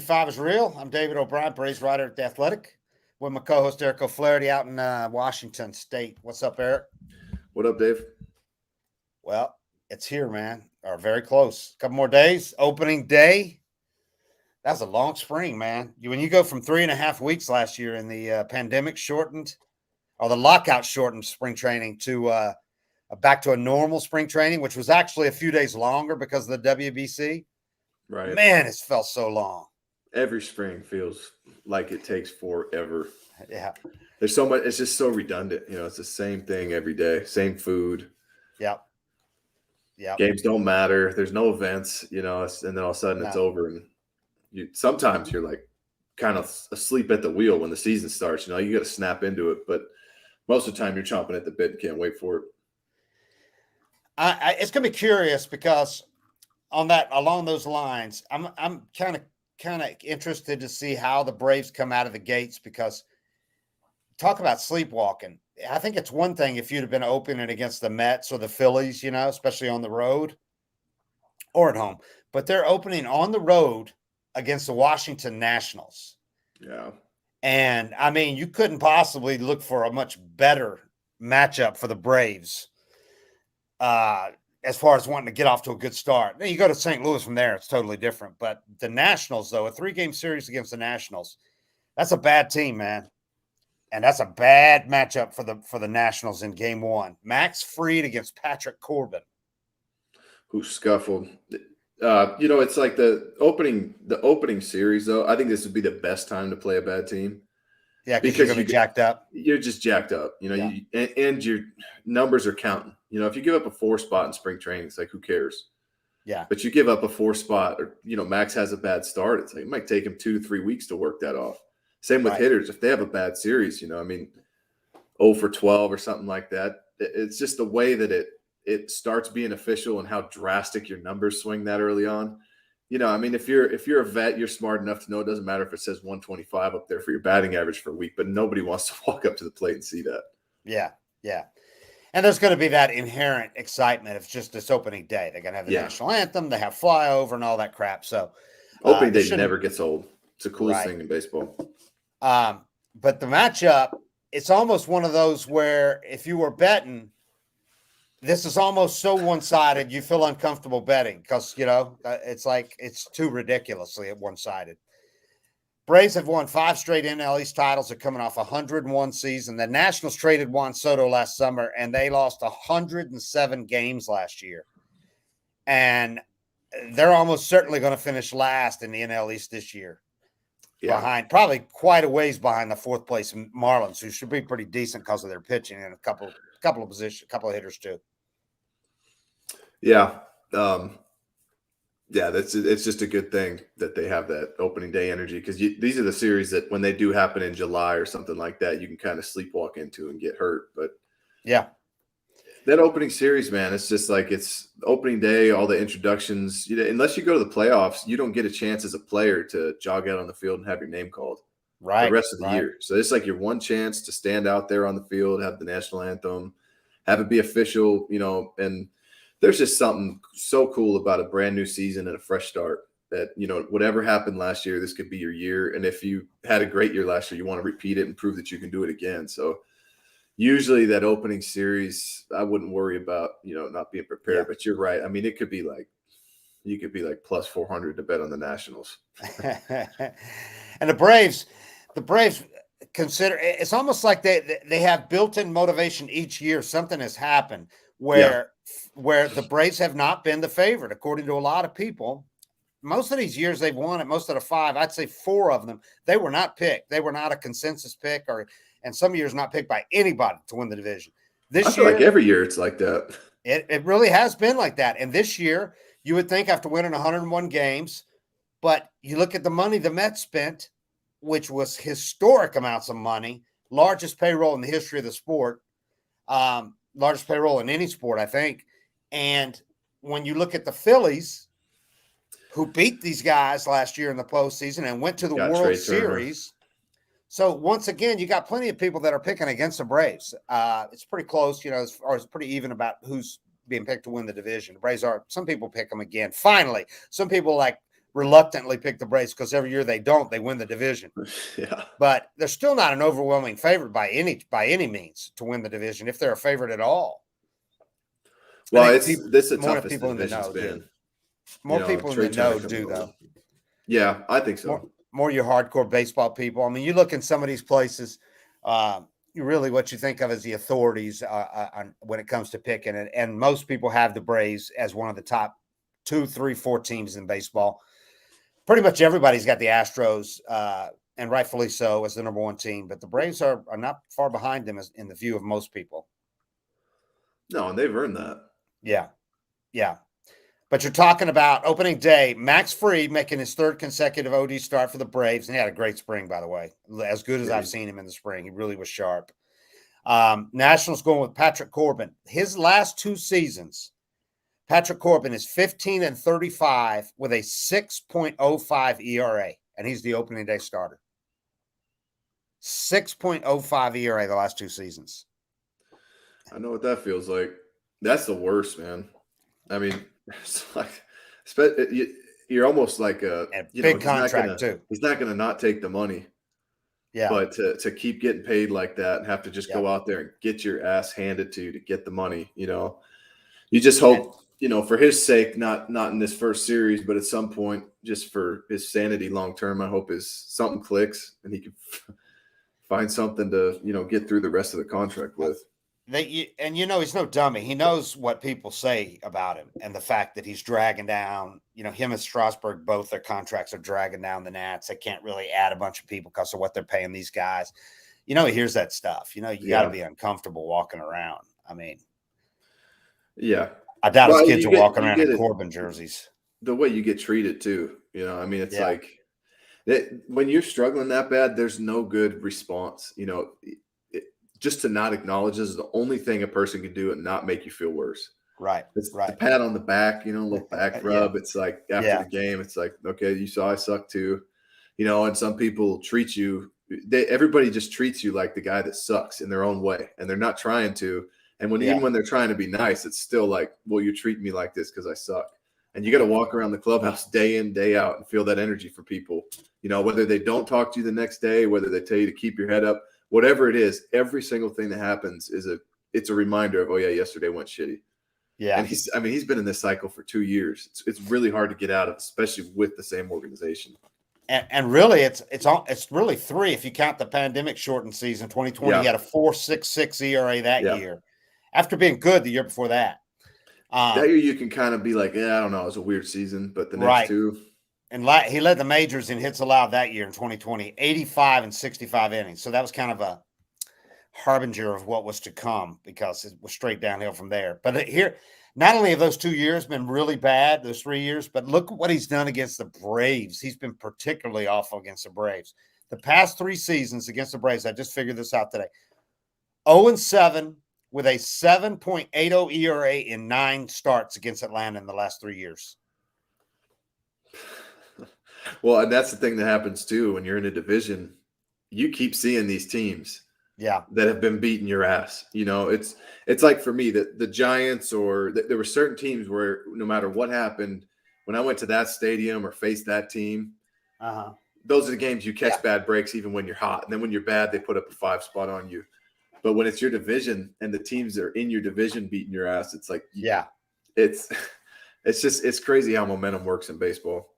5 is real. I'm David O'Brien, Braves writer at The Athletic, with my co-host Eric O'Flaherty out in Washington State. What's up, Eric? What up, Dave? Well, it's here, man. Or very close. A couple more days. Opening day. That's a long spring, man. When you go from 3.5 weeks last year in the pandemic shortened, or the lockout shortened spring training to back to a normal spring training, which was actually a few days longer because of the WBC. Right. Man, it's felt so long. Every spring feels like it takes forever. Yeah. There's so much. It's just so redundant. It's the same thing every day, same food. Yep. Yeah. Games don't matter. There's no events, and then all of a sudden it's over. And sometimes you're like kind of asleep at the wheel when the season starts. You got to snap into it. But most of the time you're chomping at the bit and can't wait for it. It's going to be curious because along those lines, I'm kind of interested to see how the Braves come out of the gates, because talk about sleepwalking. I think it's one thing if you'd have been opening against the Mets or the Phillies, especially on the road or at home, but they're opening on the road against the Washington Nationals. Yeah. And I mean, you couldn't possibly look for a much better matchup for the Braves as far as wanting to get off to a good start. Then you go to St. Louis from there, it's totally different. But the Nationals, though, a 3-game series against the Nationals, that's a bad team, man. And that's a bad matchup for the Nationals in game 1. Max Fried against Patrick Corbin, who scuffled. It's like the opening series, though. I think this would be the best time to play a bad team. Yeah, because you're going to be jacked up. You're just jacked up, and your numbers are counting. If you give up a 4 spot in spring training, it's like, who cares? Yeah. But you give up a 4 spot, or Max has a bad start, it's like it might take him 2 to 3 weeks to work that off. Same with hitters. If they have a bad series, 0 for 12 or something like that. It's just the way that it starts being official and how drastic your numbers swing that early on. If you're a vet, you're smart enough to know it doesn't matter if it says 125 up there for your batting average for a week, but nobody wants to walk up to the plate and see that. Yeah, yeah. And there's going to be that inherent excitement of just this opening day. They're going to have the national anthem, they have flyover and all that crap. So opening day never gets old. It's the coolest thing in baseball. But the matchup, it's almost one of those where if you were betting, this is almost so one-sided, you feel uncomfortable betting because, it's like it's too ridiculously one-sided. Braves have won 5 straight NL East titles. They're coming off a 101 season. The Nationals traded Juan Soto last summer, and they lost 107 games last year. And they're almost certainly going to finish last in the NL East this year. Yeah. Behind, probably quite a ways behind the 4th place Marlins, who should be pretty decent because of their pitching and a couple of positions, a couple of hitters too. Yeah. It's just a good thing that they have that opening day energy, because these are the series that when they do happen in July or something like that, you can kind of sleepwalk into and get hurt. But yeah, that opening series, man, it's just like it's opening day, all the introductions. Unless you go to the playoffs, you don't get a chance as a player to jog out on the field and have your name called the rest of the year. So it's like your one chance to stand out there on the field, have the national anthem, have it be official, and there's just something so cool about a brand new season and a fresh start that, whatever happened last year, this could be your year. And if you had a great year last year, you want to repeat it and prove that you can do it again. So usually that opening series, I wouldn't worry about, not being prepared, but you're right. I mean, you could be like plus 400 to bet on the Nationals. And the Braves consider it's almost like they have built-in motivation each year. Something has happened where the Braves have not been the favorite, according to a lot of people. Most of these years they've won it. Most of the 5, I'd say 4 of them, they were not picked. They were not a consensus pick, and some years not picked by anybody to win the division. I feel like every year it's like that. It really has been like that. And this year, you would think after winning 101 games, but you look at the money the Mets spent, which was historic amounts of money, largest payroll in the history of the sport, largest payroll in any sport, I think. And when you look at the Phillies, who beat these guys last year in the postseason and went to the World Series. So once again, you got plenty of people that are picking against the Braves. It's pretty close, as far as pretty even about who's being picked to win the division. The Braves some people pick them again. Finally, some people like reluctantly pick the Braves because every year they don't, they win the division. Yeah. But they're still not an overwhelming favorite by any means to win the division, if they're a favorite at all. Well, this is the more toughest people in the division's know been. do. More people in the know do, though. Yeah, I think so. More your hardcore baseball people. I mean, you look in some of these places, really what you think of as the authorities on when it comes to picking it. And most people have the Braves as one of the top 2, 3, 4 teams in baseball. Pretty much everybody's got the Astros, and rightfully so, as the number 1 team. But the Braves are not far behind them in the view of most people. No, and they've earned that. Yeah. But you're talking about opening day, Max Fried making his 3rd consecutive OD start for the Braves. And he had a great spring, by the way. As good as I've seen him in the spring. He really was sharp. Nationals going with Patrick Corbin. His last 2 seasons, Patrick Corbin is 15-35 with a 6.05 ERA. And he's the opening day starter. 6.05 ERA the last 2 seasons. I know what that feels like. That's the worst, man. I mean, it's like you're almost like big contract too. He's not gonna not take the money. Yeah. But to keep getting paid like that and have to just go out there and get your ass handed to you to get the money, you just hope, for his sake, not in this first series, but at some point, just for his sanity long term, I hope something clicks and he can find something to, get through the rest of the contract with. He's no dummy. He knows what people say about him and the fact that he's dragging down, him and Strasburg, both their contracts are dragging down the Nats. They can't really add a bunch of people because of what they're paying these guys. He hears that stuff. You got to be uncomfortable walking around. I mean, yeah. I doubt his kids are walking around in Corbin jerseys. The way you get treated too, it's like when you're struggling that bad, there's no good response, just to not acknowledge this is the only thing a person can do and not make you feel worse. Right. It's the pat on the back, a little back rub. It's like after the game, it's like, okay, you saw I suck too, and some people treat you, everybody just treats you like the guy that sucks in their own way. And they're not trying to. And even when they're trying to be nice, it's still like, well, you treat me like this because I suck. And you got to walk around the clubhouse day in, day out and feel that energy for people, whether they don't talk to you the next day, whether they tell you to keep your head up. Whatever it is, every single thing that happens it's a reminder of, oh yeah, yesterday went shitty. Yeah. And he's been in this cycle for 2 years. It's really hard to get out of, especially with the same organization. And really it's really 3 if you count the pandemic shortened season. 2020 he had a 4.66 ERA that year. After being good the year before that. That year you can kind of be like, I don't know, it was a weird season, but the next 2. And he led the majors in hits allowed that year in 2020, 85 and 65 innings. So that was kind of a harbinger of what was to come because it was straight downhill from there. But here, not only have those 2 years been really bad, those 3 years, but look what he's done against the Braves. He's been particularly awful against the Braves. The past 3 seasons against the Braves, I just figured this out today, 0-7 with a 7.80 ERA in 9 starts against Atlanta in the last 3 years. Well, and that's the thing that happens too when you're in a division. You keep seeing these teams that have been beating your ass. It's like for me that the Giants or there were certain teams where no matter what happened, when I went to that stadium or faced that team, those are the games you catch bad breaks even when you're hot. And then when you're bad, they put up a 5 spot on you. But when it's your division and the teams that are in your division beating your ass, it's like, it's crazy how momentum works in baseball.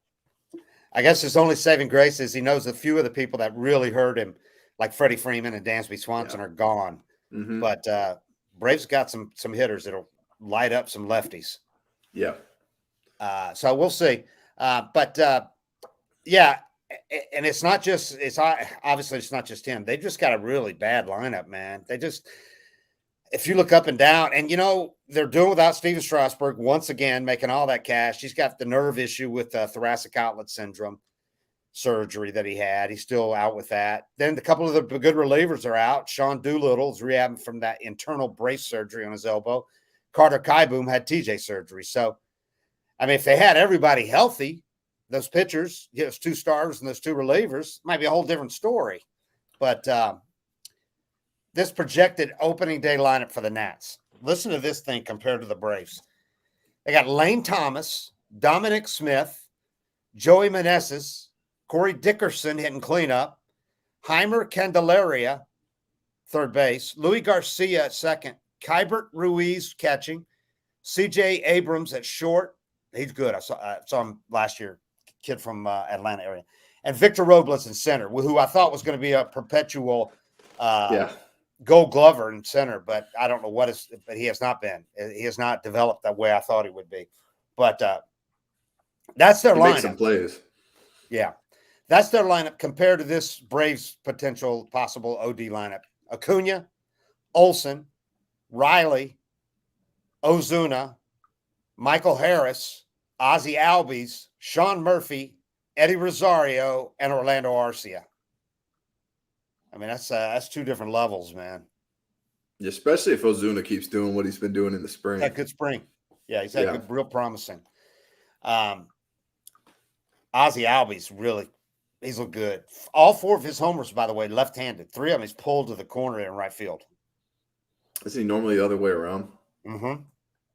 I guess his only saving grace is he knows a few of the people that really hurt him, like Freddie Freeman and Dansby Swanson, are gone. Mm-hmm. But Braves got some hitters that'll light up some lefties. Yeah. So we'll see. And it's not just obviously it's not just him. They just got a really bad lineup, man. If you look up and down, and they're doing without Steven Strasburg once again, making all that cash. He's got the nerve issue with thoracic outlet syndrome surgery that he had. He's still out with that. Then a couple of the good relievers are out. Sean Doolittle's rehabbing from that internal brace surgery on his elbow. Carter Kaiboom had TJ surgery. So, if they had everybody healthy, those pitchers, those 2 starters and those 2 relievers, might be a whole different story. But this projected opening day lineup for the Nats. Listen to this thing compared to the Braves. They got Lane Thomas, Dominic Smith, Joey Meneses, Corey Dickerson hitting cleanup, Heimer Candelaria, third base, Louis Garcia at second, Kybert Ruiz catching, CJ Abrams at short. He's good. I saw him last year, kid from Atlanta area. And Victor Robles in center, who I thought was going to be a perpetual Gold Glover in center, but I don't know but he has not been. He has not developed that way I thought he would be. But that's their lineup. Make some plays. Yeah. That's their lineup compared to this Braves potential possible OD lineup. Acuna, Olsen, Riley, Ozuna, Michael Harris, Ozzie Albies, Sean Murphy, Eddie Rosario, and Orlando Arcia. I mean, that's two different levels, man. Especially if Ozuna keeps doing what he's been doing in the spring. That good spring. Yeah, he's had good, real promising. Ozzie Albies really, he's looked good. All 4 of his homers, by the way, left-handed. 3 of them he's pulled to the corner in right field. Is he normally the other way around? Mm-hmm.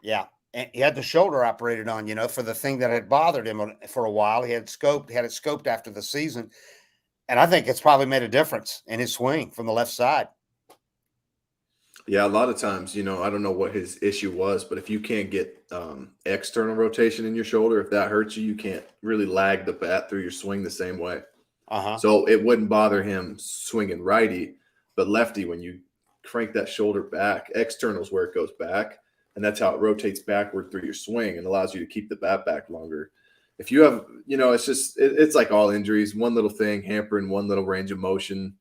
Yeah. And he had the shoulder operated on, for the thing that had bothered him for a while. He had it scoped after the season. And I think it's probably made a difference in his swing from the left side. Yeah, a lot of times, I don't know what his issue was, but if you can't get external rotation in your shoulder, if that hurts you, you can't really lag the bat through your swing the same way. So it wouldn't bother him swinging righty, but lefty, when you crank that shoulder back, external is where it goes back, and that's how it rotates backward through your swing and allows you to keep the bat back longer. If you have, it's like all injuries, one little thing hampering one little range of motion.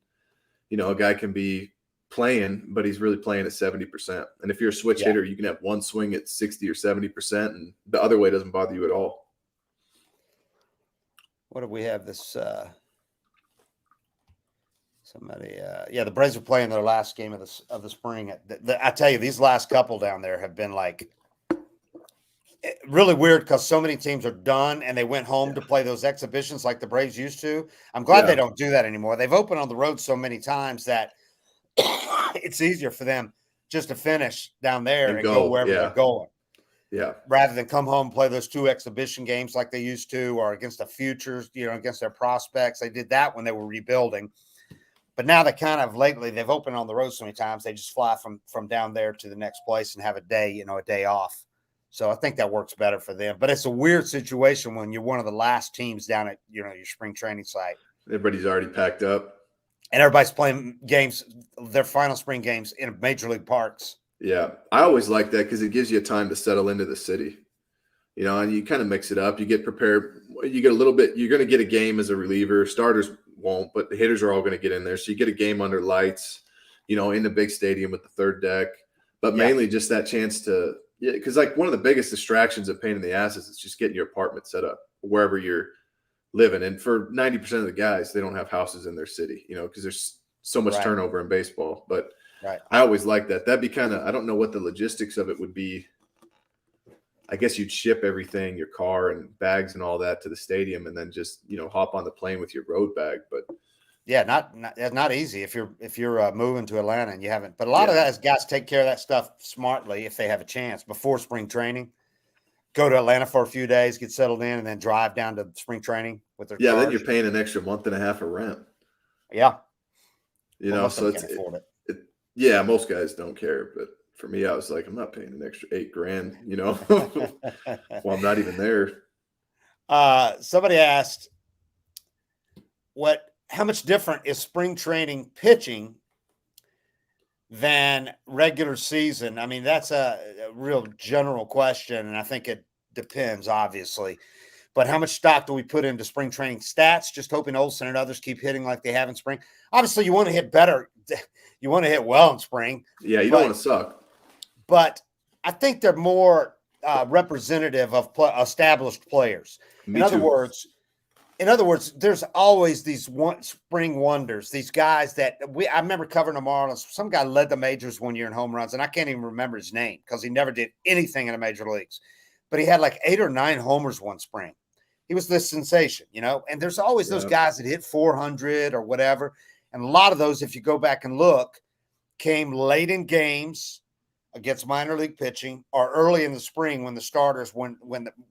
A guy can be playing, but he's really playing at 70%. And if you're a switch hitter, you can have one swing at 60 or 70%, and the other way doesn't bother you at all. What do we have this? Somebody, the Braves are playing their last game of the spring. I tell you, these last couple down there have been like really weird because so many teams are done and they went home to play those exhibitions like the Braves used to. I'm glad they don't do that anymore. They've opened on the road so many times that it's easier for them just to finish down there and go wherever they're going. Yeah. Rather than come home and play those 2 exhibition games like they used to, or against the futures, against their prospects. They did that when they were rebuilding. But now they kind of lately, they've opened on the road so many times, they just fly from down there to the next place and have a day off. So I think that works better for them. But it's a weird situation when you're one of the last teams down at, your spring training site. Everybody's already packed up. And everybody's playing games, their final spring games in major league parks. Yeah. I always like that because it gives you time to settle into the city. And you kind of mix it up. You get prepared. You get a little bit – you're going to get a game as a reliever. Starters won't, but the hitters are all going to get in there. So you get a game under lights, in the big stadium with the third deck. But mainly just that chance to – because like one of the biggest distractions of pain in the ass is just getting your apartment set up wherever you're living. And for 90% of the guys, they don't have houses in their city, because there's so much turnover in baseball. But I always like that. That'd be kind of – I don't know what the logistics of it would be. I guess you'd ship everything, your car and bags and all that to the stadium and then just, hop on the plane with your road bag. But yeah, not easy if you're moving to Atlanta and you haven't. But a lot of that is guys take care of that stuff smartly if they have a chance before spring training. Go to Atlanta for a few days, get settled in, and then drive down to spring training with their cars. Then you're paying an extra month and a half of rent. Yeah. So it's most guys don't care, but for me, I was like, I'm not paying an extra $8,000, well, I'm not even there. Somebody asked, how much different is spring training pitching than regular season? I mean, that's a real general question, and I think it depends, obviously. But how much stock do we put into spring training stats, just hoping Olsen and others keep hitting like they have in spring? Obviously, you want to hit better. You want to hit well in spring. Yeah, you don't want to suck. But I think they're more representative of established players. In other words, there's always these spring wonders, these guys that I remember covering them all. Some guy led the majors one year in home runs, and I can't even remember his name because he never did anything in the major leagues. But he had like 8 or 9 homers one spring. He was this sensation, and there's always those guys that hit 400 or whatever. And a lot of those, if you go back and look, came late in games against minor league pitching or early in the spring when the starters, when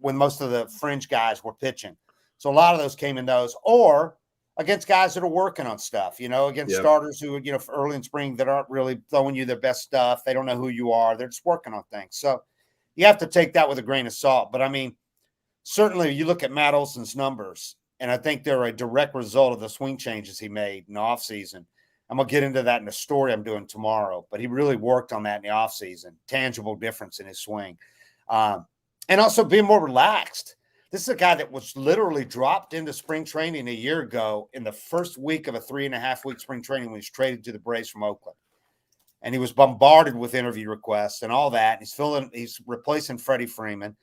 most of the fringe guys were pitching. So a lot of those came in those, or against guys that are working on stuff, against starters who, early in spring that aren't really throwing you their best stuff. They don't know who you are. They're just working on things. So you have to take that with a grain of salt. But I mean, certainly you look at Matt Olson's numbers, and I think they're a direct result of the swing changes he made in the offseason. I'm going to get into that in the story I'm doing tomorrow, but he really worked on that in the offseason. Tangible difference in his swing. And also being more relaxed. This is a guy that was literally dropped into spring training a year ago in the first week of a 3.5-week spring training when he was traded to the Braves from Oakland. And he was bombarded with interview requests and all that. He's replacing Freddie Freeman.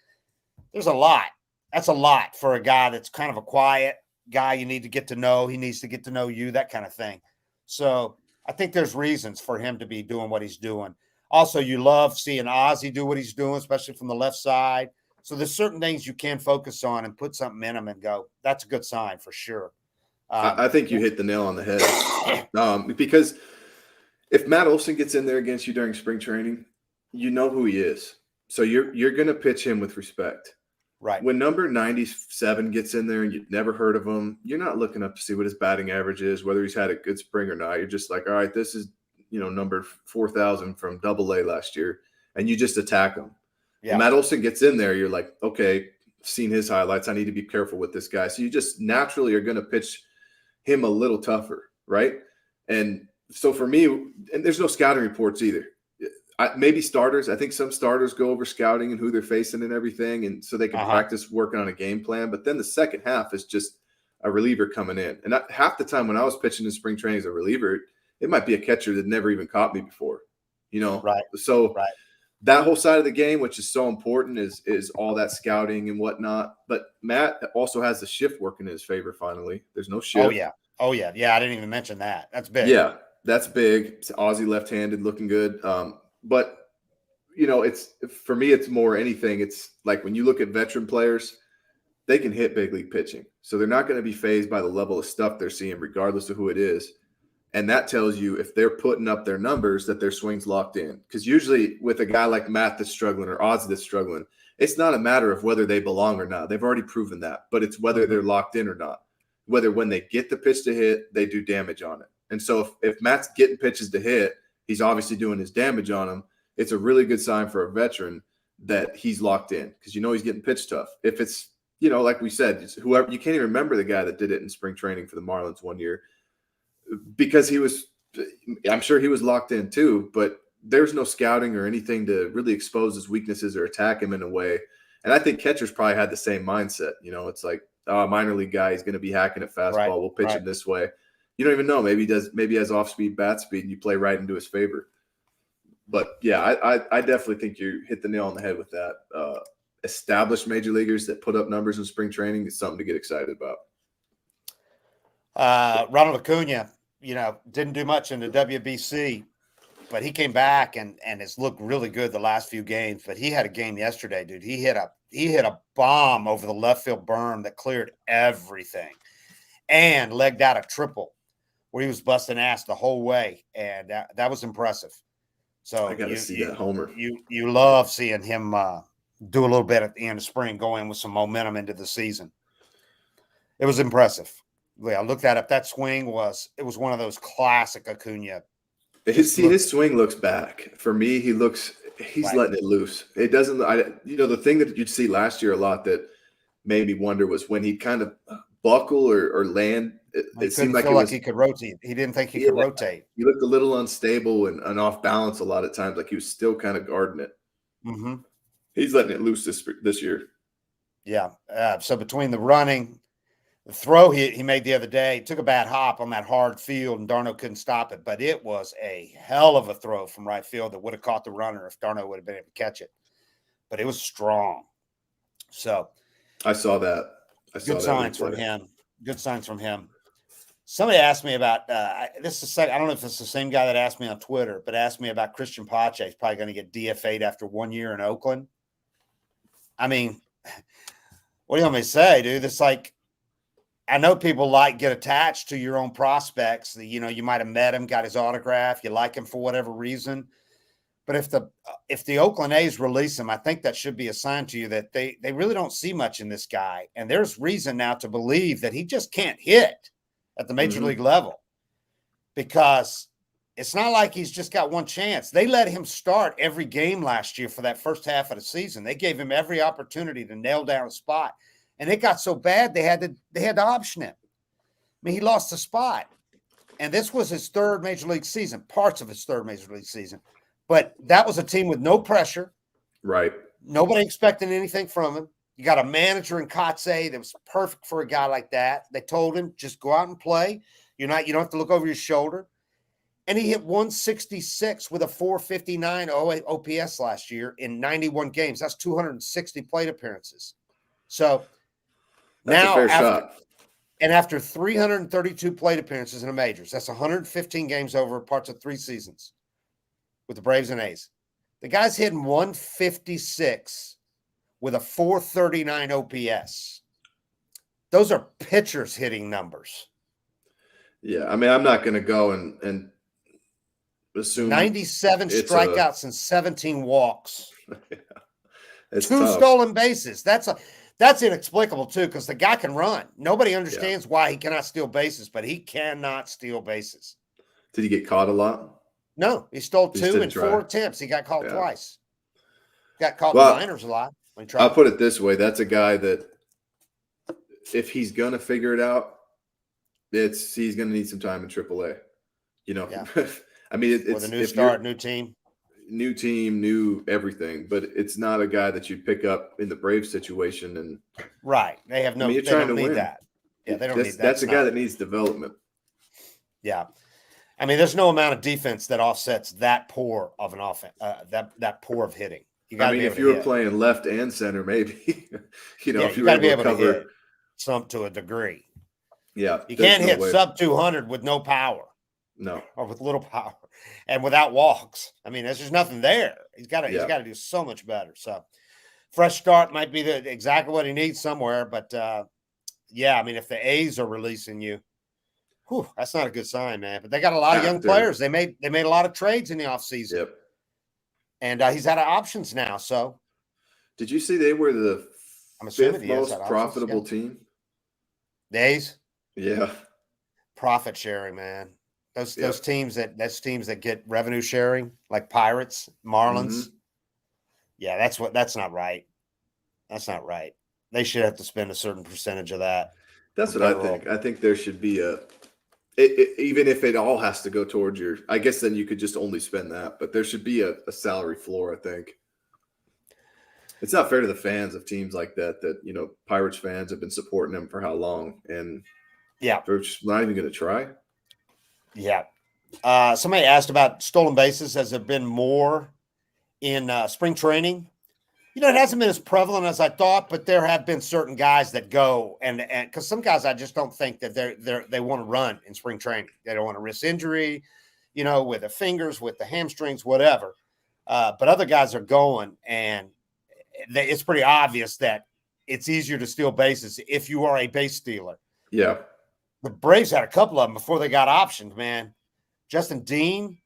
There's a lot. That's a lot for a guy that's kind of a quiet guy you need to get to know. He needs to get to know you, that kind of thing. So I think there's reasons for him to be doing what he's doing. Also, you love seeing Ozzie do what he's doing, especially from the left side. So there's certain things you can focus on and put something in them and go, that's a good sign for sure. I think you hit the nail on the head. Because if Matt Olson gets in there against you during spring training, you know who he is. So you're going to pitch him with respect. Right. When number 97 gets in there and you've never heard of him, you're not looking up to see what his batting average is, whether he's had a good spring or not. You're just like, all right, this is, number 4,000 from Double-A last year, and you just attack him. Yeah. When Matt Olson gets in there, you're like, okay, seen his highlights. I need to be careful with this guy. So you just naturally are going to pitch him a little tougher, right? And so for me, and there's no scouting reports either. Maybe starters. I think some starters go over scouting and who they're facing and everything, and so they can practice working on a game plan. But then the second half is just a reliever coming in. And half the time when I was pitching in spring training as a reliever, it might be a catcher that never even caught me before, Right. So that whole side of the game, which is so important, is all that scouting and whatnot. But Matt also has the shift working in his favor finally. There's no shift. Oh, yeah. Yeah, I didn't even mention that. That's big. Yeah, that's big. It's Ozzie left-handed looking good. But, it's for me, it's more anything. It's like when you look at veteran players, they can hit big league pitching. So they're not going to be fazed by the level of stuff they're seeing, regardless of who it is. And that tells you if they're putting up their numbers that their swing's locked in. Because usually with a guy like Matt that's struggling or Ozzie that's struggling, it's not a matter of whether they belong or not. They've already proven that. But it's whether they're locked in or not. Whether when they get the pitch to hit, they do damage on it. And so if Matt's getting pitches to hit, he's obviously doing his damage on them. It's a really good sign for a veteran that he's locked in because he's getting pitch tough. If it's, like we said, it's whoever, you can't even remember the guy that did it in spring training for the Marlins one year because I'm sure he was locked in too, but there's no scouting or anything to really expose his weaknesses or attack him in a way. And I think catchers probably had the same mindset. It's like, oh, minor league guy, he's going to be hacking at fastball. Right. We'll pitch him this way. You don't even know. Maybe he has off-speed bat speed, and you play right into his favor. But yeah, I definitely think you hit the nail on the head with that. Established major leaguers that put up numbers in spring training is something to get excited about. Ronald Acuna, didn't do much in the WBC, but he came back and has looked really good the last few games. But he had a game yesterday, dude. He hit a bomb over the left field berm that cleared everything, and legged out a triple where he was busting ass the whole way, and that was impressive. So I got to see that homer. You love seeing him do a little bit at the end of spring, go in with some momentum into the season. It was impressive. Yeah, I looked that up. That swing was one of those classic Acuna. His swing looks back. For me, he's letting it loose. It doesn't. The thing that you'd see last year a lot that made me wonder was when he'd kind of buckle or land. It seemed like he could rotate. He didn't think he could rotate. He looked a little unstable and off balance a lot of times, like he was still kind of guarding it. Mm-hmm. He's letting it loose this year. Yeah. So between the running, the throw he made the other day, he took a bad hop on that hard field, and Darno couldn't stop it. But it was a hell of a throw from right field that would have caught the runner if Darno would have been able to catch it. But it was strong. So I saw that. Good signs from him. Good signs from him. Somebody asked me about this. I don't know if it's the same guy that asked me on Twitter, but asked me about Christian Pache. He's probably going to get DFA'd after 1 year in Oakland. I mean, what do you want me to say, dude? It's like, I know people get attached to your own prospects. You might have met him, got his autograph, you like him for whatever reason. But if the Oakland A's release him, I think that should be a sign to you that they really don't see much in this guy. And there's reason now to believe that he just can't hit at the major league level, because it's not like he's just got one chance. They let him start every game last year for that first half of the season. They gave him every opportunity to nail down a spot. And it got so bad they had to option him. I mean, he lost a spot. And this was his third major league season, parts of his third major league season. But that was a team with no pressure. Right. Nobody expecting anything from him. You got a manager in Kotze that was perfect for a guy like that. They told him, just go out and play. You don't have to look over your shoulder. And he hit 166 with a 459 OPS last year in 91 games. That's 260 plate appearances. So that's now a fair shot. And after 332 plate appearances in the majors, that's 115 games over parts of 3 seasons with the Braves and A's. The guy's hitting 156 with a 439 OPS. Those are pitchers hitting numbers. Yeah, I mean, I'm not going to go and assume 97 strikeouts and 17 walks. Yeah, 2 tough. stolen bases. That's inexplicable too, because the guy can run. Nobody understands why he cannot steal bases, but he cannot steal bases. Did he get caught a lot? No, he stole 2 in 4 attempts. He got caught twice. Got caught in the minors a lot. I'll put it this way. That's a guy that if he's going to figure it out, he's going to need some time in AAA. You know, I mean, it's with a new start, new team, new everything, but it's not a guy that you'd pick up in the Braves situation. And right. They have no, they don't need that. Yeah, they don't need that. That's a guy that needs development. Yeah. I mean, there's no amount of defense that offsets that poor of an offense, that poor of hitting. I mean, if you were playing left and center, maybe, if you were able to hit some to a degree. Yeah. You can't hit sub 200 with no power. No. Or with little power and without walks. I mean, there's just nothing there. He's got to do so much better. So fresh start might be exactly what he needs somewhere. But, I mean, if the A's are releasing you, that's not a good sign, man. But they got a lot of young players. They made a lot of trades in the offseason. Yep. And he's out of options now. So, did you see they were the 5th most profitable team? The A's? Yeah. Profit sharing, man. Those teams that get revenue sharing, like Pirates, Marlins. Yeah, that's not right. That's not right. They should have to spend a certain percentage of that. That's what I think. I think there should be even if it all has to go towards I guess then you could just only spend that, but there should be a salary floor, I think. It's not fair to the fans of teams like that, Pirates fans have been supporting them for how long, and they're just not even going to try. Yeah. Somebody asked about stolen bases. Has there been more in spring training? It hasn't been as prevalent as I thought, but there have been certain guys that go and because some guys I just don't think that they want to run in spring training. They don't want to risk injury, with the fingers, with the hamstrings, whatever. But other guys are going, and it's pretty obvious that it's easier to steal bases if you are a base stealer. Yeah. The Braves had a couple of them before they got optioned, man. Justin Dean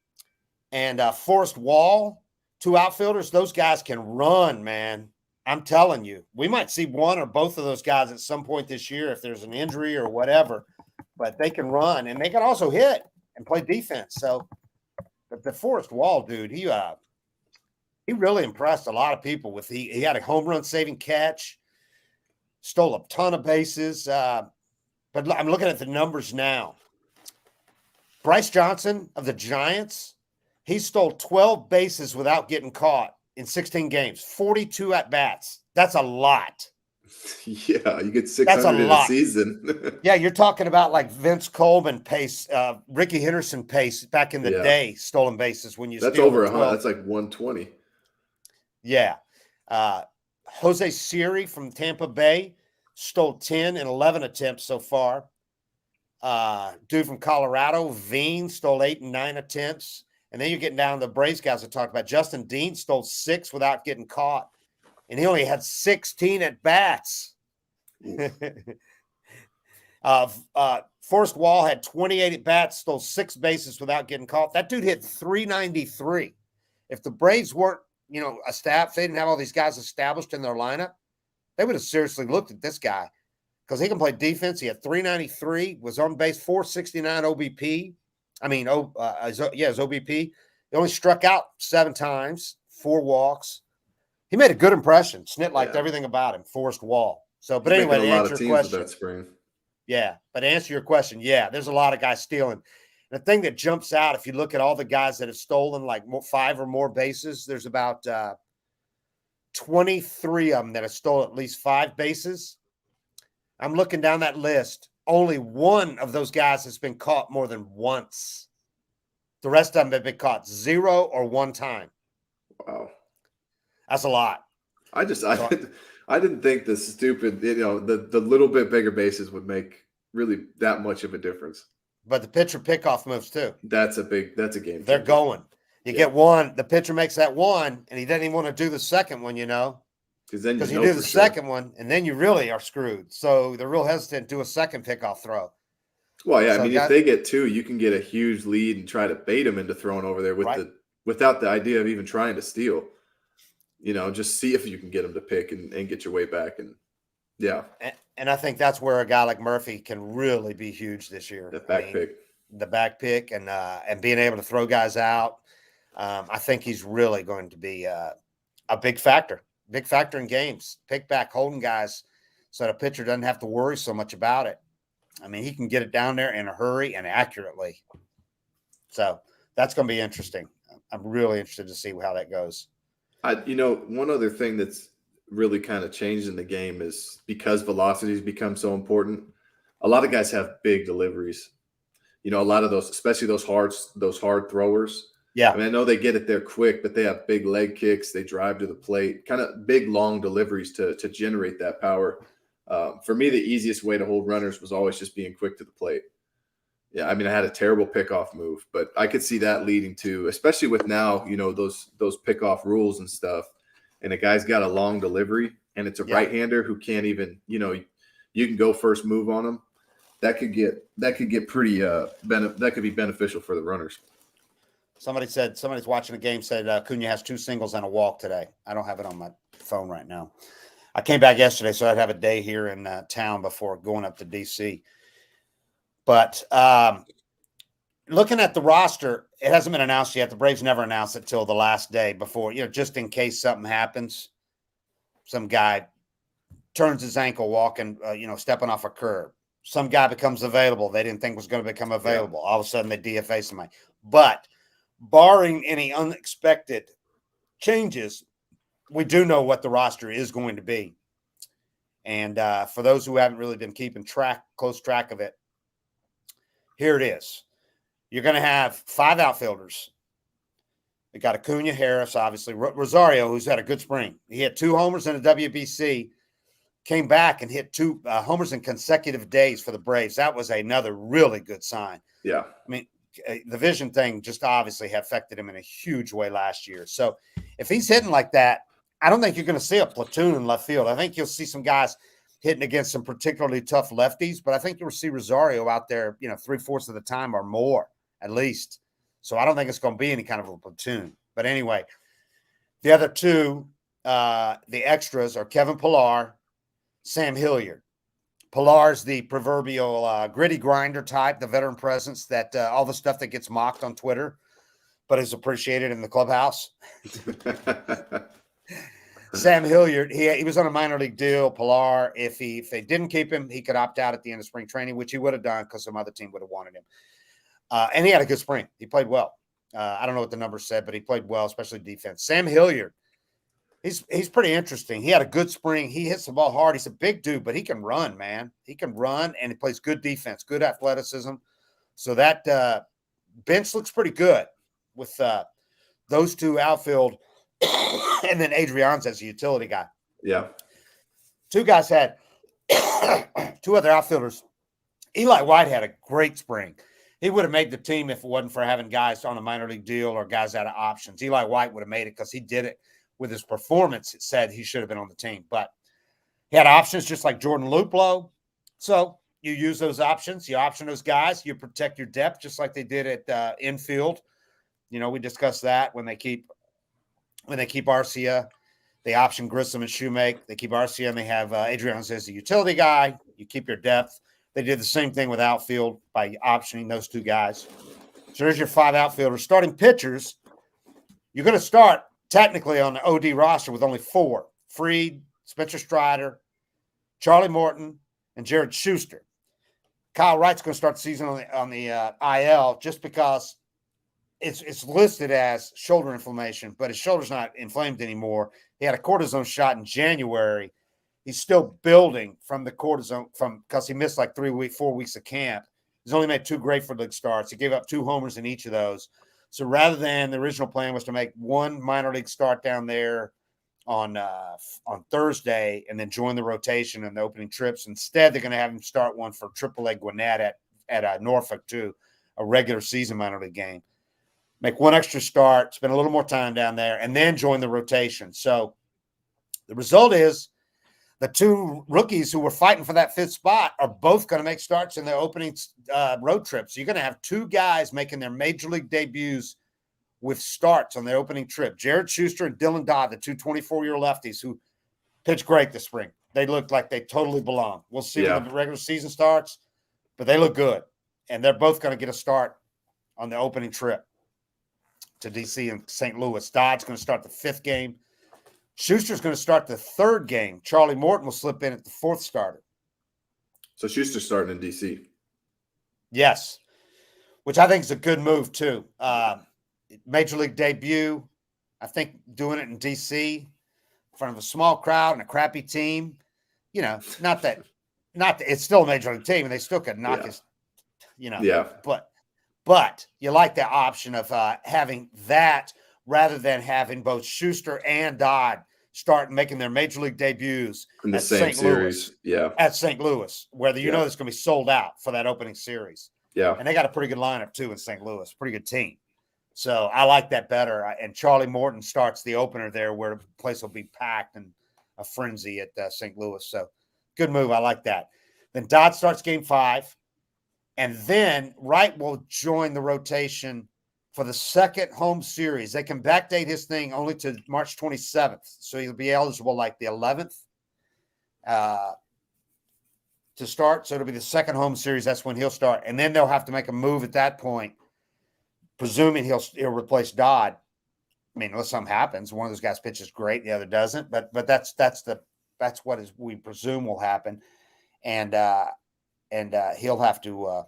and Forrest Wall, 2 outfielders. Those guys can run, man. I'm telling you. We might see one or both of those guys at some point this year if there's an injury or whatever. But they can run, and they can also hit and play defense. So, but the Forrest Wall dude, he really impressed a lot of people with he had a home run saving catch, stole a ton of bases. But I'm looking at the numbers now. Bryce Johnson of the Giants, he stole 12 bases without getting caught in 16 games, 42 at-bats. That's a lot. Yeah, you get 600 in a season. Yeah, you're talking about like Vince Coleman pace, Ricky Henderson pace back in the day, stolen bases when you That's over 100. That's like 120. Yeah. Jose Siri from Tampa Bay stole 10 in 11 attempts so far. Dude from Colorado, Veen, stole 8 in 9 attempts. And then you're getting down to the Braves guys I talked about. Justin Dean stole 6 without getting caught. And he only had 16 at-bats. Forrest Wall had 28 at-bats, stole 6 bases without getting caught. That dude hit 393. if the Braves weren't, established, they didn't have all these guys established in their lineup, they would have seriously looked at this guy because he can play defense. He had 393, was on base 469 OBP. His OBP. He only struck out 7 times, 4 walks. He made a good impression. Snit liked everything about him. Forced Wall. So, but anyway, to answer your question, with that spring. Yeah, but to answer your question, there's a lot of guys stealing. The thing that jumps out, if you look at all the guys that have stolen like 5 or more bases, there's about 23 of them that have stolen at least 5 bases. I'm looking down that list. Only one of those guys has been caught more than once. The rest of them have been caught 0 or 1 time. Wow. That's a lot. I didn't think the stupid, the little bit bigger bases would make really that much of a difference. But the pitcher pickoff moves too. That's a game changer. They're going. You get one, the pitcher makes that one, and he doesn't even want to do the second one, Because you do the second one, and then you really are screwed. So they're real hesitant to do a second pickoff throw. Well, yeah, if they get 2, you can get a huge lead and try to bait them into throwing over there without the idea of even trying to steal. Just see if you can get them to pick and get your way back. And and I think that's where a guy like Murphy can really be huge this year. The back pick, and being able to throw guys out. I think he's really going to be a big factor in games. Pick back, holding guys, so the pitcher doesn't have to worry so much about it. I mean, he can get it down there in a hurry and accurately. So that's going to be interesting. I'm really interested to see how that goes. One other thing that's really kind of changed in the game is because velocities become so important. A lot of guys have big deliveries. A lot of those, especially those hard throwers. Yeah. I know they get it there quick, but they have big leg kicks. They drive to the plate, kind of big, long deliveries to generate that power. For me, the easiest way to hold runners was always just being quick to the plate. Yeah, I had a terrible pickoff move, but I could see that leading to, especially with now, those pickoff rules and stuff, and a guy's got a long delivery, and it's a right-hander who can't even, you can go first move on him. That could get pretty that could be beneficial for the runners. Somebody's watching the game said Acuna has 2 singles and a walk today. I don't have it on my phone right now. I came back yesterday, so I'd have a day here in town before going up to DC. But looking at the roster, it hasn't been announced yet. The Braves never announced it till the last day before, just in case something happens. Some guy turns his ankle walking, stepping off a curb. Some guy becomes available they didn't think was going to become available. All of a sudden, they DFA somebody. But barring any unexpected changes, we do know what the roster is going to be. And for those who haven't really been keeping close track of it, here it is. You're going to have 5 outfielders. We got Acuna, Harris, obviously. Rosario, who's had a good spring. He had 2 homers in the WBC, came back and hit 2 homers in consecutive days for the Braves. That was another really good sign. Yeah. The vision thing just obviously affected him in a huge way last year. So if he's hitting like that, I don't think you're going to see a platoon in left field. I think you'll see some guys hitting against some particularly tough lefties, but I think you'll see Rosario out there, 3/4 of the time or more at least. So I don't think it's going to be any kind of a platoon. But anyway, the other 2, the extras are Kevin Pillar, Sam Hilliard. Pillar's the proverbial gritty grinder type, the veteran presence that all the stuff that gets mocked on Twitter, but is appreciated in the clubhouse. Sam Hilliard, he was on a minor league deal. Pillar, if they didn't keep him, he could opt out at the end of spring training, which he would have done because some other team would have wanted him. And he had a good spring. He played well. I don't know what the numbers said, but he played well, especially defense. Sam Hilliard, he's pretty interesting. He had a good spring. He hits the ball hard. He's a big dude, but he can run, man. He can run, and he plays good defense, good athleticism. So that bench looks pretty good with those 2 outfield. And then Adrian's as a utility guy. Yeah. 2 guys had 2 other outfielders. Eli White had a great spring. He would have made the team if it wasn't for having guys on a minor league deal or guys out of options. Eli White would have made it because he did it with his performance. It said he should have been on the team, but he had options just like Jordan Luplow. So you use those options. You option those guys. You protect your depth just like they did at infield. We discussed that when they keep when they keep Arcia. They option Grissom and Shoemake. They keep Arcia, and they have Adrian as the utility guy. You keep your depth. They did the same thing with outfield by optioning those two guys. So there's your 5 outfielders. Starting pitchers, you're going to start technically on the OD roster with only 4. Fried, Spencer Strider, Charlie Morton, and Jared Shuster. Kyle Wright's going to start the season on the IL just because it's listed as shoulder inflammation, but his shoulder's not inflamed anymore. He had a cortisone shot in January. He's still building from the cortisone because he missed like 4 weeks of camp. He's only made 2 Grapefruit League starts. He gave up 2 homers in each of those. So rather than the original plan was to make 1 minor league start down there on Thursday and then join the rotation and the opening trips, instead they're going to have him start one for AAA Gwinnett at Norfolk too, a regular season minor league game. Make 1 extra start, spend a little more time down there, and then join the rotation. So the result is the 2 rookies who were fighting for that 5th spot are both going to make starts in the opening road trip. So you're going to have 2 guys making their major league debuts with starts on their opening trip. Jared Shuster and Dylan Dodd, the 2 24-year lefties who pitched great this spring. They look like they totally belong. We'll see when the regular season starts, but they look good. And they're both going to get a start on the opening trip to D.C. and St. Louis. Dodd's going to start the 5th game. Schuster's going to start the 3rd game. Charlie Morton will slip in at the 4th starter. So Schuster's starting in D.C. Yes, which I think is a good move too. Major league debut. I think doing it in D.C. in front of a small crowd and a crappy team. You know, not that it's still a major league team and they still could knock his, But you like the option of having that rather than having both Schuster and Dodd start making their major league debuts in the at same St. series. Louis, at St. Louis, whether you know it's going to be sold out for that opening series. Yeah. And they got a pretty good lineup too in St. Louis, pretty good team. So I like that better. And Charlie Morton starts the opener there where the place will be packed and a frenzy at St. Louis. So good move. I like that. Then Dodd starts game 5. And then Wright will join the rotation for the 2nd home series. They can backdate his thing only to March 27th. So he'll be eligible like the 11th to start. So it'll be the 2nd home series. That's when he'll start. And then they'll have to make a move at that point, presuming he'll replace Dodd. I mean, unless something happens, one of those guys pitches great, the other doesn't. But that's what we presume will happen. And he'll have to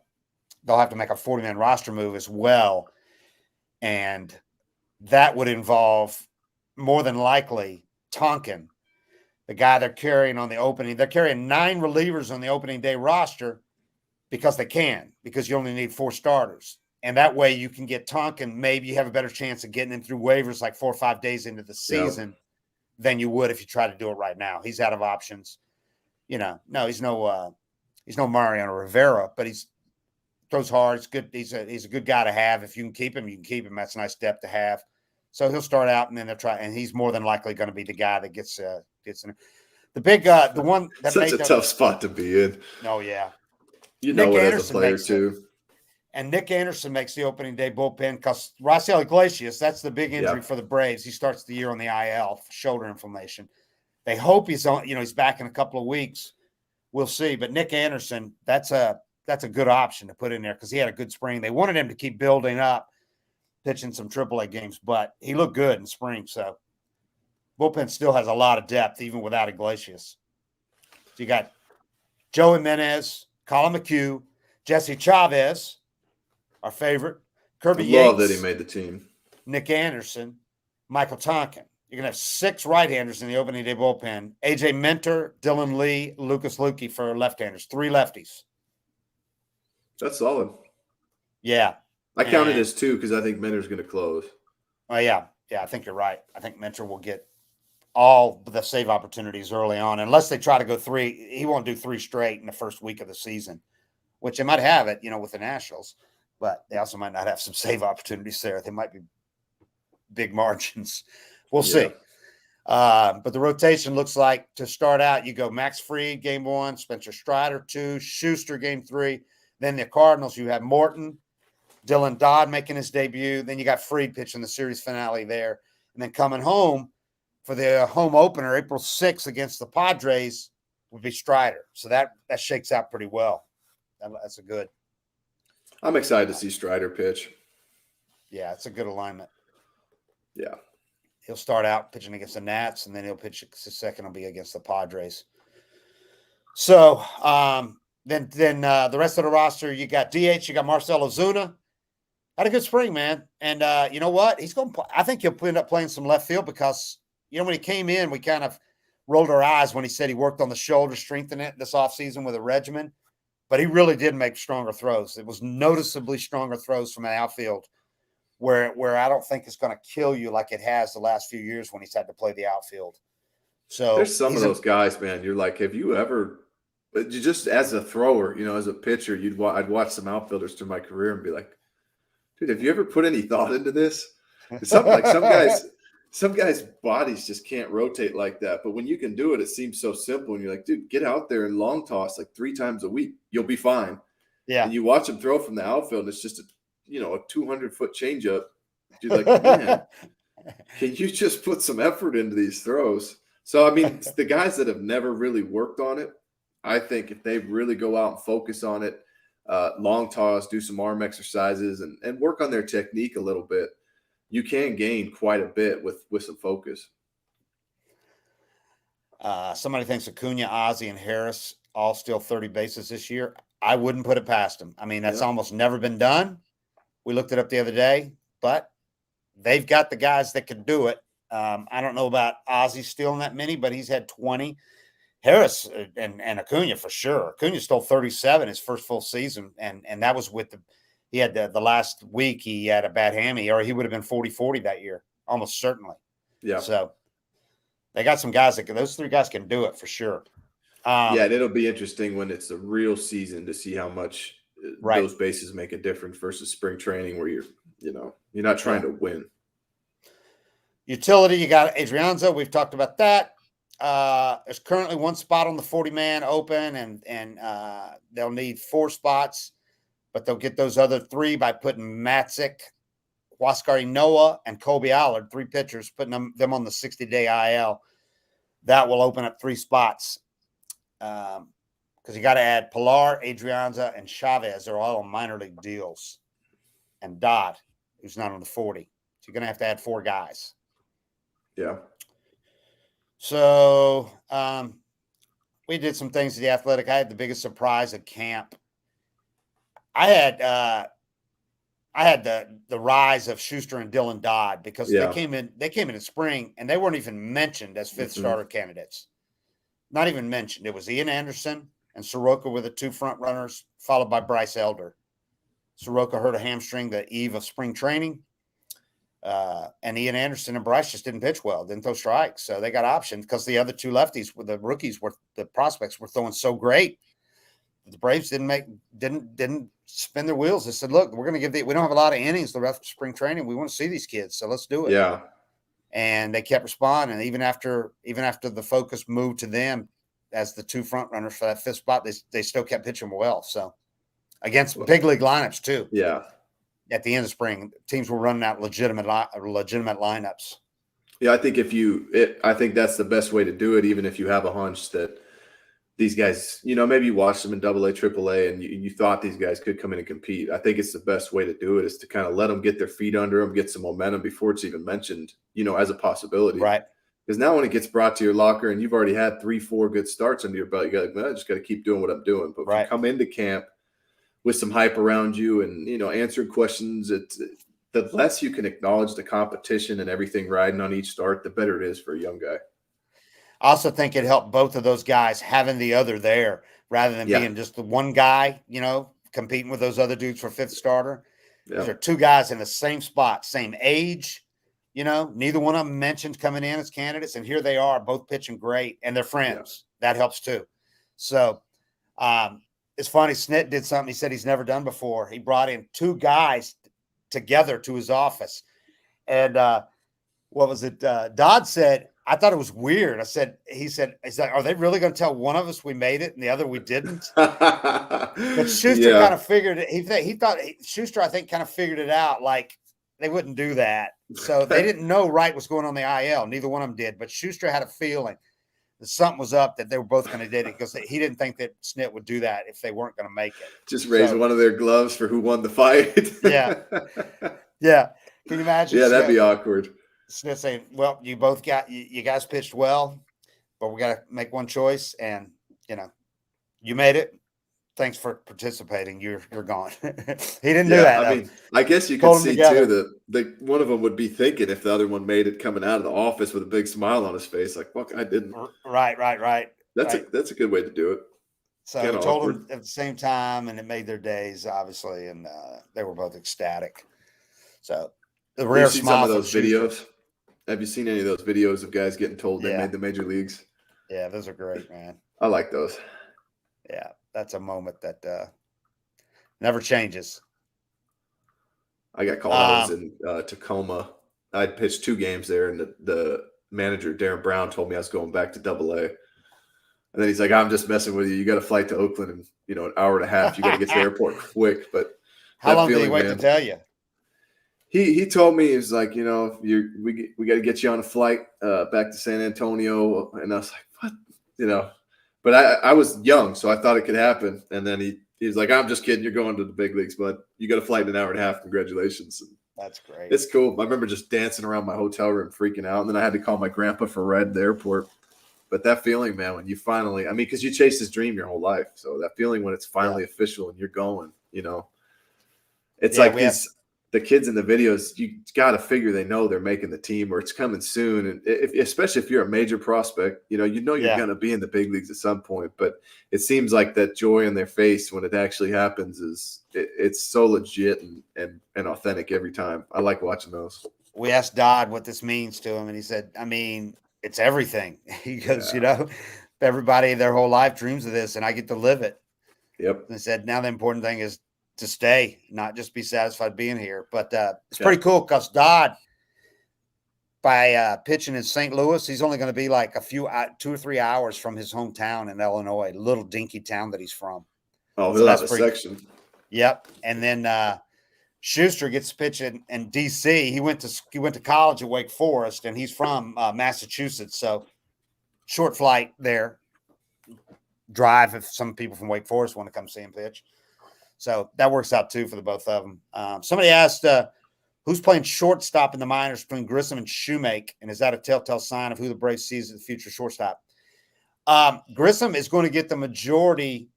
they'll have to make a 40-man roster move as well. And that would involve more than likely Tonkin, the guy they're carrying on the opening. They're carrying 9 relievers on the opening day roster because you only need 4 starters. And that way you can get Tonkin. Maybe you have a better chance of getting him through waivers like 4 or 5 days into the season than you would if you try to do it right now. He's out of options. He's no Mariano Rivera, but he's throws hard. It's good. He's a good guy to have. If you can keep him, you can keep him. That's a nice depth to have. So he'll start out, and then they'll try. And he's more than likely going to be the guy that gets in. The one that such a tough spot to be in. Oh yeah, Nick as a player too. And Nick Anderson makes the opening day bullpen because Raisel Iglesias, that's the big injury for the Braves. He starts the year on the IL, shoulder inflammation. They hope he's on. He's back in a couple of weeks. We'll see. But Nick Anderson, that's a good option to put in there because he had a good spring. They wanted him to keep building up, pitching some AAA games, but he looked good in spring. So bullpen still has a lot of depth, even without Iglesias. So you got Joey Jimenez, Colin McHugh, Jesse Chavez, our favorite, Kirby Yates. Love that he made the team. Nick Anderson, Michael Tonkin. You're going to have 6 right-handers in the opening day bullpen. AJ Minter, Dylan Lee, Lucas Lukey for left-handers. 3 lefties. That's solid. Yeah. I counted as 2 because I think Minter's going to close. Oh, yeah. Yeah, I think you're right. I think Minter will get all the save opportunities early on. Unless they try to go 3. He won't do 3 straight in the first week of the season, which they might have it, with the Nationals. But they also might not have some save opportunities there. They might be big margins. We'll see. But the rotation looks like to start out, you go Max Fried, game 1, Spencer Strider, 2, Schuster, game 3. Then the Cardinals, you have Morton, Dylan Dodd making his debut. Then you got Fried pitching the series finale there. And then coming home for the home opener, April 6th against the Padres, would be Strider. So that shakes out pretty well. That's a good. I'm excited to see Strider pitch. Yeah, it's a good alignment. Yeah. He'll start out pitching against the Nats, and then he'll pitch the second will be against the Padres. So then the rest of the roster, you got DH, you got Marcell Ozuna. Had a good spring, man. And you know what? He's going to play. I think he'll end up playing some left field because, when he came in, we kind of rolled our eyes when he said he worked on the shoulder, strengthening it this offseason with a regimen. But he really did make stronger throws. It was noticeably stronger throws from the outfield where I don't think it's going to kill you like it has the last few years when he's had to play the outfield. So there's some of those guys, man. You're like, have you ever, just as a thrower, as a pitcher, I'd watch some outfielders through my career and be like, dude, have you ever put any thought into this? It's something like some guys' bodies just can't rotate like that. But when you can do it, it seems so simple. And you're like, dude, get out there and long toss like 3 times a week. You'll be fine. Yeah. And you watch him throw from the outfield, and it's just a 200-foot changeup. You're like, man, can you just put some effort into these throws? So, I mean, the guys that have never really worked on it, I think if they really go out and focus on it, long toss, do some arm exercises, and work on their technique a little bit, you can gain quite a bit with some focus. Somebody thinks Acuna, Ozzie, and Harris all steal 30 bases this year. I wouldn't put it past them. I mean, that's almost never been done. We looked it up the other day, but they've got the guys that can do it. I don't know about Ozzie stealing that many, but he's had 20. Harris and Acuna for sure. Acuna stole 37 his first full season, and that was with he had the last week he had a bad hammy, or he would have been 40-40 that year, almost certainly. Yeah. So they got some guys those 3 guys can do it for sure. And it'll be interesting when it's the real season to see how much those bases make a difference versus spring training where you're not trying to win. Utility, you got Adrianza. We've talked about that. There's currently 1 spot on the 40-man open, and they'll need 4 spots, but they'll get those other 3 by putting Matzik, Huascar Noah, and Colby Allard, 3 pitchers, putting them on the 60-day IL. That will open up 3 spots because you got to add Pilar, Adrianza, and Chavez. They're all on minor league deals, and Dodd, who's not on the 40. So you're going to have to add 4 guys. Yeah. So we did some things at the Athletic. I had the biggest surprise at camp. I had the rise of Shuster and Dylan Dodd because they came in spring and they weren't even mentioned as 5th starter candidates. Not even mentioned. It was Ian Anderson and Soroka were the 2 front runners, followed by Bryce Elder. Soroka hurt a hamstring the eve of spring training. And Ian Anderson and Bryce just didn't pitch well, didn't throw strikes. So they got options because the other 2 lefties, the rookies, the prospects were throwing so great. The Braves didn't spin their wheels. They said, look, we're going to we don't have a lot of innings the rest of spring training. We want to see these kids. So let's do it. Yeah. And they kept responding. Even after the focus moved to them as the 2 front runners for that 5th spot, they still kept pitching well. So against big league lineups too. Yeah. At the end of spring, teams were running out legitimate lineups. Yeah, I think I think that's the best way to do it, even if you have a hunch that these guys, maybe you watched them in AA, AAA, and you thought these guys could come in and compete. I think it's the best way to do it is to kind of let them get their feet under them, get some momentum before it's even mentioned, as a possibility. Right. Because now when it gets brought to your locker and you've already had 3-4 good starts under your belt, you got I just got to keep doing what I'm doing. But if you come into camp with some hype around you and, answering questions, the less you can acknowledge the competition and everything riding on each start, the better it is for a young guy. I also think it helped both of those guys having the other there rather than being just the one guy, competing with those other dudes for 5th starter. Yeah. These are 2 guys in the same spot, same age, neither one of them mentioned coming in as candidates. And here they are both pitching great and they're friends. Yeah. That helps too. So it's funny. Snit did something he said he's never done before. He brought in 2 guys together to his office. And what was it? Dodd said, I thought it was weird. He said, are they really going to tell one of us we made it and the other we didn't? But Schuster kind of figured it. He thought Schuster, I think, kind of figured it out. Like they wouldn't do that. So they didn't know Wright was going on the IL. Neither one of them did. But Shuster had a feeling that something was up, that they were both going to do it, because he didn't think that Snit would do that if they weren't going to make it. Just raise one of their gloves for who won the fight. Yeah. Yeah. Can you imagine? Yeah, that'd be awkward. Snit saying, well, you guys pitched well, but we got to make one choice. And, you made it. Thanks for participating. You're gone. He didn't do that. I mean, I guess you could see too that one of them would be thinking if the other one made it coming out of the office with a big smile on his face, like, fuck, I didn't. Right. That's a good way to do it. So he told them at the same time, and it made their days, obviously, and they were both ecstatic. So the rare smile. Some of those videos. Have you seen any of those videos of guys getting told they made the major leagues? Yeah, those are great, man. I like those. Yeah, that's a moment that never changes. I got called. I was in Tacoma. I'd pitched 2 games there, and the manager, Darren Brown, told me I was going back to Double-A. And then he's like, I'm just messing with you. You got a flight to Oakland in, an hour and a half. You got to get to the airport quick. But how long did he wait to tell you? He told me, he was like, we got to get you on a flight back to San Antonio. And I was like, what? But I was young, so I thought it could happen. And then he was like, I'm just kidding. You're going to the big leagues, but you got a flight in an hour and a half. Congratulations. That's great. It's cool. I remember just dancing around my hotel room, freaking out. And then I had to call my grandpa for a ride to the airport. But that feeling, man, when you finally, because you chased this dream your whole life. So that feeling when it's finally official and you're going, it's like the kids in the videos, you got to figure they know they're making the team or it's coming soon. And especially if you're a major prospect, you're going to be in the big leagues at some point. But it seems like that joy in their face when it actually happens it's so legit and authentic every time. I like watching those. We asked Dodd what this means to him, and he said, it's everything. He goes, everybody their whole life dreams of this, and I get to live it. Yep. And he said, now the important thing is to stay, not just be satisfied being here. But it's pretty cool because Dodd, by pitching in St. Louis, he's only going to be like 2 or 3 hours from his hometown in Illinois, little dinky town that he's from. Oh, he'll have a section. Yep. And then Shuster gets to pitch in DC. He went to college at Wake Forest, and he's from Massachusetts. So short flight there, drive if some people from Wake Forest want to come see him pitch. So that works out too for the both of them. Somebody asked who's playing shortstop in the minors between Grissom and Shoemake, and is that a telltale sign of who the Braves sees as the future shortstop? Grissom is going to get the majority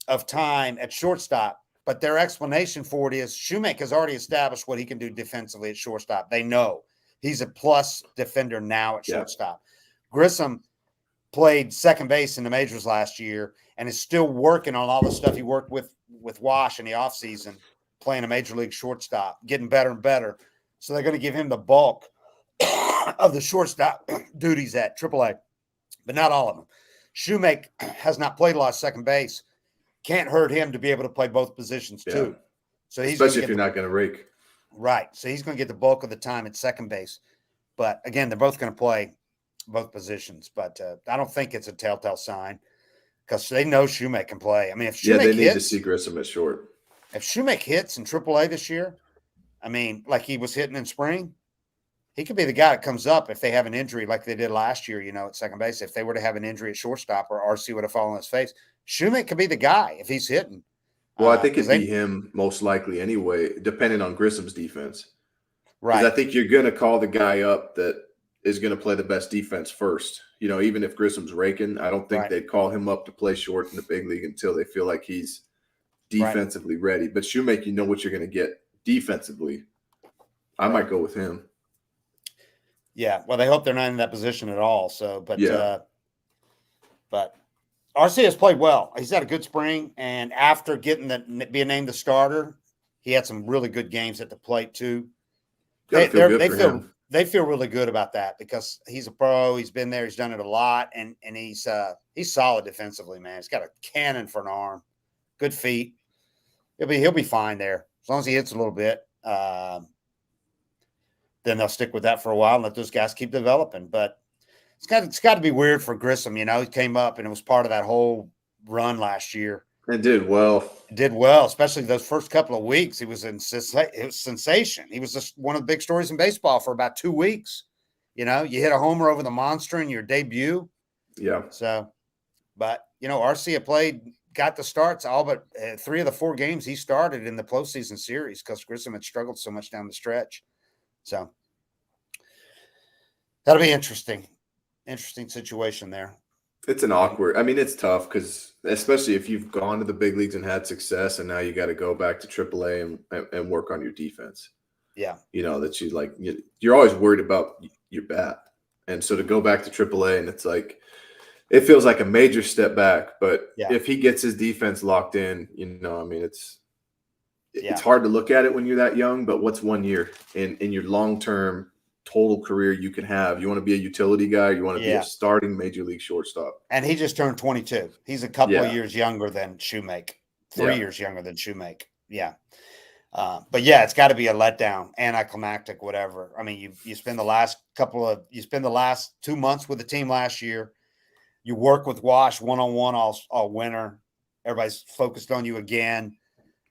of time at shortstop. But their explanation for it is Shoemake has already established what he can do defensively at shortstop. They know he's a plus defender now at shortstop. Grissom played second base in the majors last year and is still working on all the stuff he worked with Wash in the offseason, playing a major league shortstop, getting better and better. So they're going to give him the bulk of the shortstop duties at AAA, but not all of them. Shoemake has not played a lot of second base. Can't hurt him to be able to play both positions too. So he's especially if you're not going to rake. Right. So he's going to get the bulk of the time at second base. But again, they're both going to play both positions. But I don't think it's a telltale sign because they know Shoemake can play. If Shoemake they need to see Grissom at short. If Shoemake hits in AAA this year, like he was hitting in spring, he could be the guy that comes up if they have an injury like they did last year, at second base. If they were to have an injury at shortstop or RC would have fallen on his face, Shoemake could be the guy if he's hitting. Well, I think it'd be him most likely anyway, depending on Grissom's defense. Right. I think you're going to call the guy up that is going to play the best defense first. Even if Grissom's raking, I don't think they'd call him up to play short in the big league until they feel like he's defensively ready. But Shoemake, what you're going to get defensively. I might go with him. Yeah, well, they hope they're not in that position at all. So, but RC has played well. He's had a good spring, and after being named the starter, he had some really good games at the plate too. They feel really good about that because he's a pro. He's been there. He's done it a lot, and he's solid defensively, man. He's got a cannon for an arm, good feet. He'll be fine there as long as he hits a little bit. Then they'll stick with that for a while and let those guys keep developing. But it's got to be weird for Grissom. He came up and it was part of that whole run last year. And did well. Did well, especially those first couple of weeks. It was sensation. He was just one of the big stories in baseball for about 2 weeks. You hit a homer over the monster in your debut. Yeah. So, but Arcia got the starts all but 3 of the 4 games he started in the postseason series because Grissom had struggled so much down the stretch. So that'll be interesting. Interesting situation there. It's it's tough because especially if you've gone to the big leagues and had success and now you got to go back to AAA and work on your defense. Yeah. That you're always worried about your bat. And so to go back to AAA and it's like, it feels like a major step back, but if he gets his defense locked in, it's hard to look at it when you're that young, but what's 1 year in your long-term total career you can have? You want to be a utility guy, you want to be a starting major league shortstop. And he just turned 22. He's a couple of years younger than Shoemake. 3 years younger than Shoemake. Yeah. But it's got to be a letdown, anticlimactic, whatever. I mean, you spend the last 2 months with the team last year. You work with Wash one-on-one all winter. Everybody's focused on you again.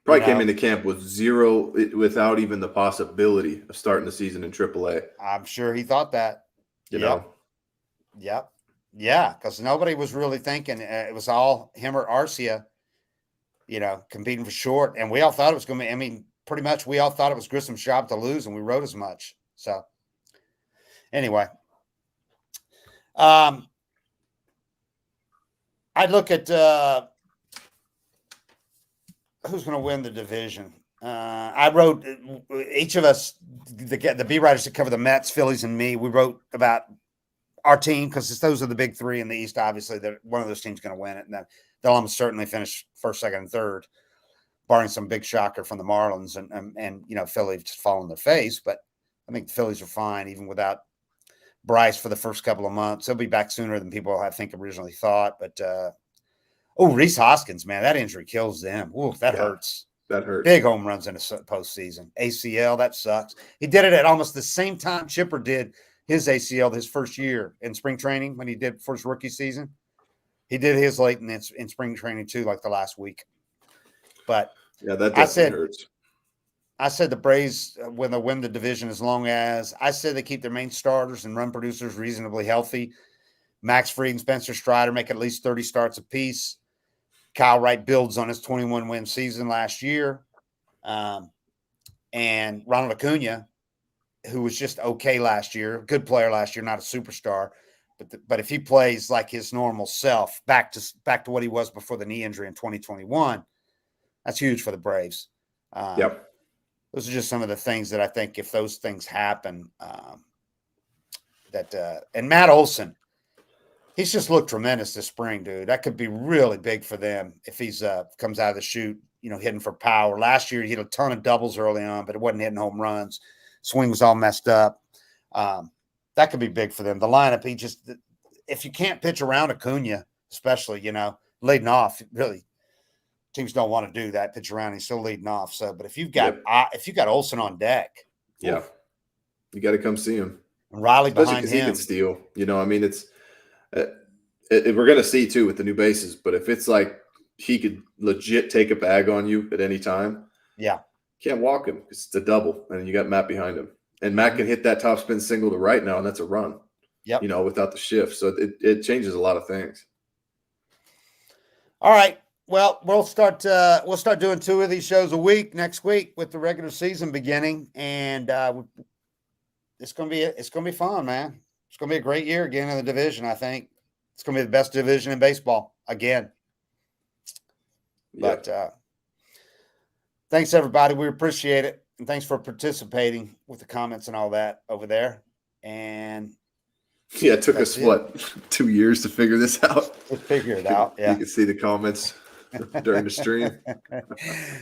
Probably came into camp with zero, without even the possibility of starting the season in AAA. I'm sure he thought that. You know? Yep. Yeah, because nobody was really thinking. It was all him or Arcia, competing for short. And we all thought it was going to be, pretty much we all thought it was Grissom's job to lose, and we wrote as much. So, anyway. I'd look at who's going to win the division. I wrote, each of us, the B writers that cover the Mets, Phillies, and me, we wrote about our team because those are the big 3 in the East. Obviously, one of those teams going to win it, and then they'll almost certainly finish first, second, and third, barring some big shocker from the Marlins and Philly just fall on their face. But I think the Phillies are fine even without Bryce for the first couple of months. He'll be back sooner than people I think originally thought. But Rhys Hoskins, man, that injury kills them. Ooh, that hurts. That hurts. Big home runs in a postseason. ACL, that sucks. He did it at almost the same time Chipper did his ACL his first year in spring training when he did for his rookie season. He did his late in spring training too, like the last week. But that definitely hurts. I said the Braves when they win the division, as long as I said they keep their main starters and run producers reasonably healthy. Max Fried and Spencer Strider make at least 30 starts apiece. Kyle Wright builds on his 21-win season last year. And Ronald Acuna, who was just okay last year, good player last year, not a superstar. But if he plays like his normal self, back to what he was before the knee injury in 2021, that's huge for the Braves. Those are just some of the things that I think if those things happen, and Matt Olson, he's just looked tremendous this spring, dude. That could be really big for them if he's comes out of the chute, hitting for power. Last year, he hit a ton of doubles early on, but it wasn't hitting home runs. Swing was all messed up. That could be big for them. The lineup, if you can't pitch around Acuna, especially, leading off, really, teams don't want to do that. Pitch around, he's still leading off. So, but if you've got Olson on deck, you got to come see him. And Riley behind him, he can steal. It's we're gonna see too with the new bases. But if it's like he could legit take a bag on you at any time, can't walk him because it's a double, and you got Matt behind him, and Matt can hit that top spin single to right now, and that's a run. Without the shift, so it changes a lot of things. All right. Well, we'll start doing 2 of these shows a week next week with the regular season beginning, and it's gonna be fun, man. It's gonna be a great year again in the division. I think it's gonna be the best division in baseball again. But thanks everybody. We appreciate it, and thanks for participating with the comments and all that over there. And it took us 2 years to figure this out. To figure it out. Yeah, you can see the comments during the stream.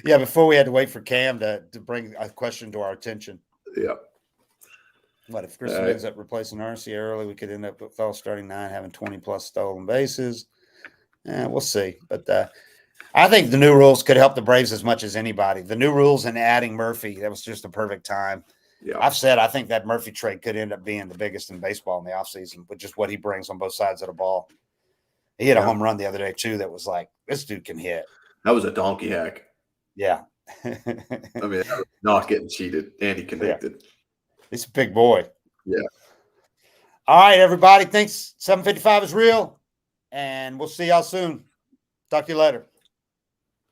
Before we had to wait for Cam to bring a question to our attention. What if Grissom ends up replacing Arcia early? We could end up with fellow starting 9 having 20+ stolen bases. We'll see. But I think the new rules could help the Braves as much as anybody. The new rules and adding Murphy, that was just a perfect time. I've said I think that Murphy trade could end up being the biggest in baseball in the offseason with just what he brings on both sides of the ball. He hit a home run the other day, too, that was like, this dude can hit. That was a donkey hack. Yeah. I mean, that was not getting cheated, and he connected. Yeah. He's a big boy. Yeah. All right, everybody. Thanks. 755 is real, and we'll see y'all soon. Talk to you later.